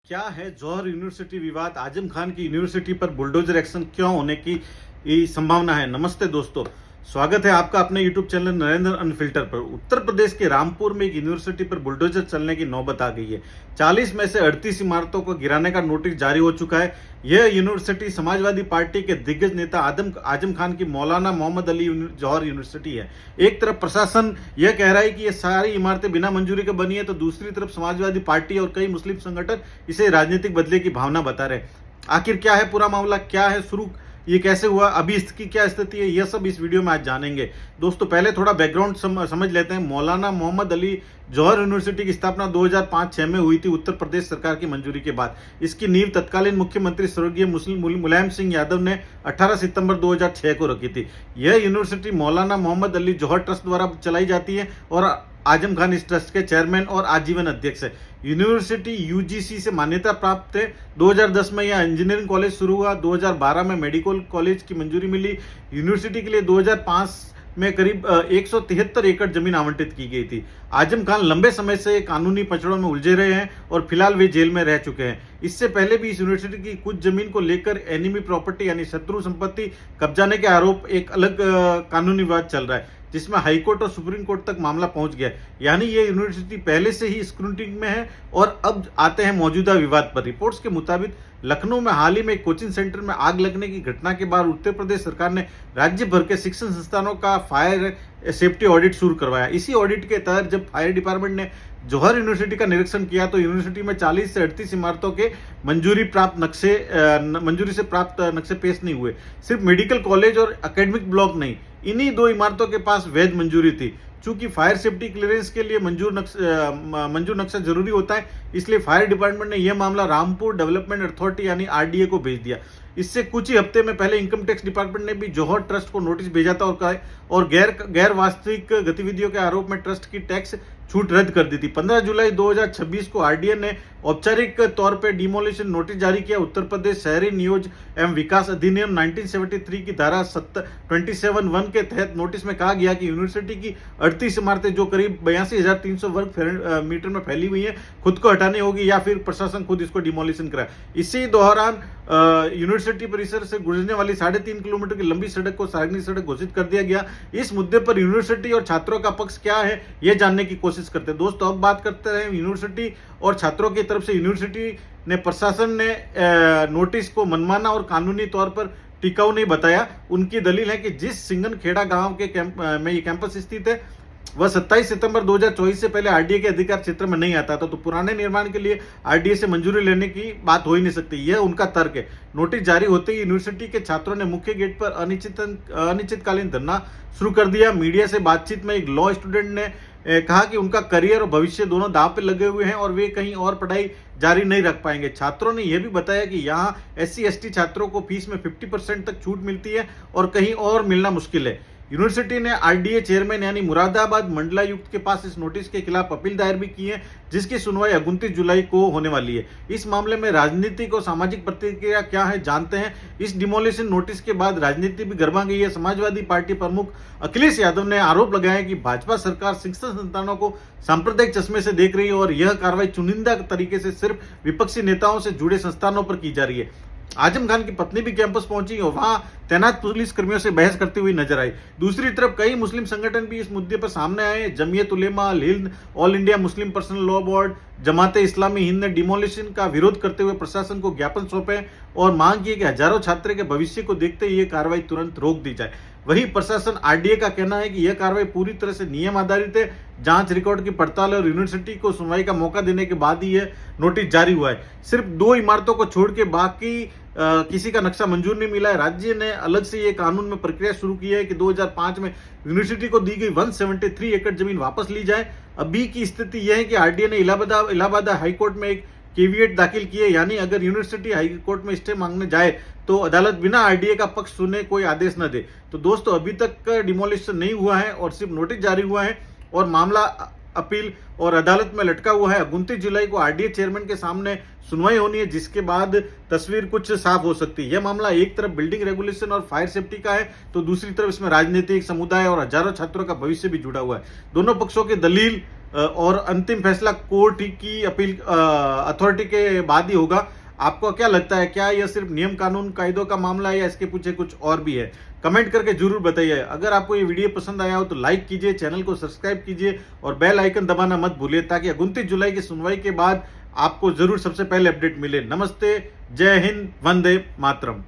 क्या है जौहर यूनिवर्सिटी विवाद? आजम खान की यूनिवर्सिटी पर बुलडोजर एक्शन क्यों होने की संभावना है? नमस्ते दोस्तों, स्वागत है आपका अपने यूट्यूब चैनल नरेंद्र अनफिल्टर पर। उत्तर प्रदेश के रामपुर में एक यूनिवर्सिटी पर बुलडोजर चलने की नौबत आ गई है। 40 में से 38 इमारतों को गिराने का नोटिस जारी हो चुका है। यह यूनिवर्सिटी समाजवादी पार्टी के दिग्गज नेता आजम खान की मौलाना मोहम्मद अली जौहर यूनिवर्सिटी है। एक तरफ प्रशासन यह कह रहा है कि ये सारी इमारतें बिना मंजूरी के बनी है, तो दूसरी तरफ समाजवादी पार्टी और कई मुस्लिम संगठन इसे राजनीतिक बदले की भावना बता रहे हैं। आखिर क्या है पूरा मामला, क्या है शुरू, ये कैसे हुआ, अभी इसकी क्या स्थिति है, यह सब इस वीडियो में आज जानेंगे। दोस्तों पहले थोड़ा बैकग्राउंड समझ लेते हैं। मौलाना मोहम्मद अली जौहर यूनिवर्सिटी की स्थापना 2005-6 में हुई थी उत्तर प्रदेश सरकार की मंजूरी के बाद। इसकी नींव तत्कालीन मुख्यमंत्री स्वर्गीय मुलायम सिंह यादव ने 18 सितंबर 2006 को रखी थी। यह यूनिवर्सिटी मौलाना मोहम्मद अली जौहर ट्रस्ट द्वारा चलाई जाती है और आजम खान इस ट्रस्ट के चेयरमैन और आजीवन अध्यक्ष है। यूनिवर्सिटी यूजीसी से मान्यता प्राप्त है। 2010 में यह इंजीनियरिंग कॉलेज शुरू हुआ। 2012 में मेडिकल कॉलेज की मंजूरी मिली। यूनिवर्सिटी के लिए 2005 में करीब 173 एकड़ जमीन आवंटित की गई थी। आजम खान लंबे समय से कानूनी पचड़ों में उलझे रहे हैं और फिलहाल वे जेल में रह चुके हैं। इससे पहले भी इस यूनिवर्सिटी की कुछ जमीन को लेकर एनिमी प्रॉपर्टी यानी शत्रु संपत्ति कब्जाने के आरोप एक अलग कानूनी विवाद चल रहा है, जिसमें हाईकोर्ट और सुप्रीम कोर्ट तक मामला पहुंच गया। यानी ये यूनिवर्सिटी पहले से ही स्क्रूटिनी में है। और अब आते हैं मौजूदा विवाद पर। रिपोर्ट्स के मुताबिक लखनऊ में हाल ही में एक कोचिंग सेंटर में आग लगने की घटना के बाद उत्तर प्रदेश सरकार ने राज्य भर के शिक्षण संस्थानों का फायर सेफ्टी ऑडिट शुरू करवाया। इसी ऑडिट के तहत जब फायर डिपार्टमेंट ने जौहर यूनिवर्सिटी का निरीक्षण किया तो यूनिवर्सिटी में 40 से 38 इमारतों के मंजूरी से प्राप्त नक्शे पेश नहीं हुए। सिर्फ मेडिकल कॉलेज और एकेडमिक ब्लॉक नहीं, इन्हीं दो इमारतों के पास वैध मंजूरी थी। चूंकि फायर सेफ्टी क्लियरेंस के लिए मंजूर नक्शा जरूरी होता है, इसलिए फायर डिपार्टमेंट ने यह मामला रामपुर डेवलपमेंट अथॉरिटी यानी आरडीए को भेज दिया। इससे कुछ ही हफ्ते में पहले इनकम टैक्स डिपार्टमेंट ने भी जौहर ट्रस्ट को नोटिस भेजा था और गैर वास्तविक गतिविधियों के आरोप में ट्रस्ट की टैक्स छूट रद्द कर दी थी। 15 जुलाई 2026 को आरडीए ने औपचारिक तौर पर डिमोलिशन नोटिस जारी किया। उत्तर प्रदेश शहरी नियोजन एवं विकास अधिनियम 1973 की धारा 27(1) के तहत नोटिस में कहा गया कि यूनिवर्सिटी की 38 इमारतें जो करीब 82,300 वर्ग मीटर में फैली हुई हैं, खुद को हटानी होगी या फिर प्रशासन खुद इसको डिमोलिशन कराए। इसी दौरान यूनिवर्सिटी परिसर से गुजरने वाली 3.5 किलोमीटर की लंबी सड़क को सार्वजनिक सड़क घोषित कर दिया गया। इस मुद्दे पर यूनिवर्सिटी और छात्रों का पक्ष क्या है, यह जानने की कोशिश करते हैं। दोस्तों अब बात करते हैं यूनिवर्सिटी और छात्रों की तरफ से। यूनिवर्सिटी ने प्रशासन ने नोटिस को मनमाना और कानूनी तौर पर टिकाऊ नहीं बताया। उनकी दलील है कि जिस सिंगनखेड़ा गांव के में ये कैंपस स्थित है वह 27 सितंबर 2024 से पहले आरडीए के अधिकार क्षेत्र में नहीं आता था, तो पुराने निर्माण के लिए आरडीए से मंजूरी लेने की बात हो ही नहीं सकती। यह उनका तर्क है। नोटिस जारी होते ही यूनिवर्सिटी के छात्रों ने मुख्य गेट पर अनिश्चितकालीन धरना शुरू कर दिया। मीडिया से बातचीत में एक लॉ स्टूडेंट ने कहा कि उनका करियर और भविष्य दोनों दांव पे लगे हुए हैं और वे कहीं और पढ़ाई जारी नहीं रख पाएंगे। छात्रों ने यह भी बताया कि यहाँ SC/ST छात्रों को फीस में 50% तक छूट मिलती है और कहीं और मिलना मुश्किल है। यूनिवर्सिटी ने आरडीए चेयरमैन यानी मुरादाबाद मंडलायुक्त के पास इस नोटिस के खिलाफ अपील दायर भी की है, जिसकी सुनवाई 29 जुलाई को होने वाली है। इस मामले में राजनीतिक और सामाजिक प्रतिक्रिया क्या है जानते हैं। इस डिमोलिशन नोटिस के बाद राजनीति भी गरमा गई है। समाजवादी पार्टी प्रमुख अखिलेश यादव ने आरोप लगाया कि भाजपा सरकार शिक्षण संस्थानों को सांप्रदायिक चश्मे से देख रही है और यह कार्रवाई चुनिंदा तरीके से सिर्फ विपक्षी नेताओं से जुड़े संस्थानों पर की जा रही है। आजम खान की पत्नी भी कैंपस पहुंची और वहां तैनात पुलिस कर्मियों से बहस करती हुई नजर आई। दूसरी तरफ कई मुस्लिम संगठन भी इस मुद्दे पर सामने आए। Jamiat Ulama Hind, all India Muslim personal law board, Jamaat-e Islami Hind ने डिमोलिशन का विरोध करते हुए प्रशासन को ज्ञापन सौंपे और मांग की कि हजारों छात्रों के भविष्य को देखते हुए यह कार्रवाई तुरंत रोक दी जाए। वहीं प्रशासन आरडीए का कहना है कि यह कार्रवाई पूरी तरह से नियम आधारित है। जांच रिकॉर्ड की पड़ताल और यूनिवर्सिटी को सुनवाई का मौका देने के बाद ही यह नोटिस जारी हुआ है। सिर्फ 2 इमारतों को छोड़ के बाकी किसी का नक्शा मंजूर नहीं मिला है। राज्य ने अलग से ये कानून में प्रक्रिया शुरू की है कि 2005 में यूनिवर्सिटी को दी गई 173 एकड़ जमीन वापस ली जाए। अभी की स्थिति यह है कि आरडीए ने इलाहाबाद हाईकोर्ट में एक केविएट दाखिल किए, यानी अगर यूनिवर्सिटी हाईकोर्ट में स्टे मांगने जाए तो अदालत बिना आरडीए का पक्ष सुने कोई आदेश न दे। तो दोस्तों अभी तक डिमोलिशन नहीं हुआ है और सिर्फ नोटिस जारी हुआ है और मामला अपील और अदालत में लटका हुआ है। 29 जुलाई को आरडीए चेयरमैन के सामने सुनवाई होनी है, जिसके बाद तस्वीर कुछ साफ हो सकती है। यह मामला एक तरफ बिल्डिंग रेगुलेशन और फायर सेफ्टी का है, तो दूसरी तरफ इसमें राजनीतिक समुदाय और हजारों छात्रों का भविष्य भी जुड़ा हुआ है। दोनों पक्षों की दलील और अंतिम फैसला कोर्ट की अपील अथॉरिटी के बाद ही होगा। आपको क्या लगता है, क्या यह सिर्फ नियम कानून कायदों का मामला है या इसके पीछे कुछ और भी है? कमेंट करके जरूर बताइए। अगर आपको ये वीडियो पसंद आया हो तो लाइक कीजिए, चैनल को सब्सक्राइब कीजिए और बेल आइकन दबाना मत भूलिए, ताकि 29 जुलाई की सुनवाई के बाद आपको जरूर सबसे पहले अपडेट मिले। नमस्ते, जय हिंद, वंदे मातरम।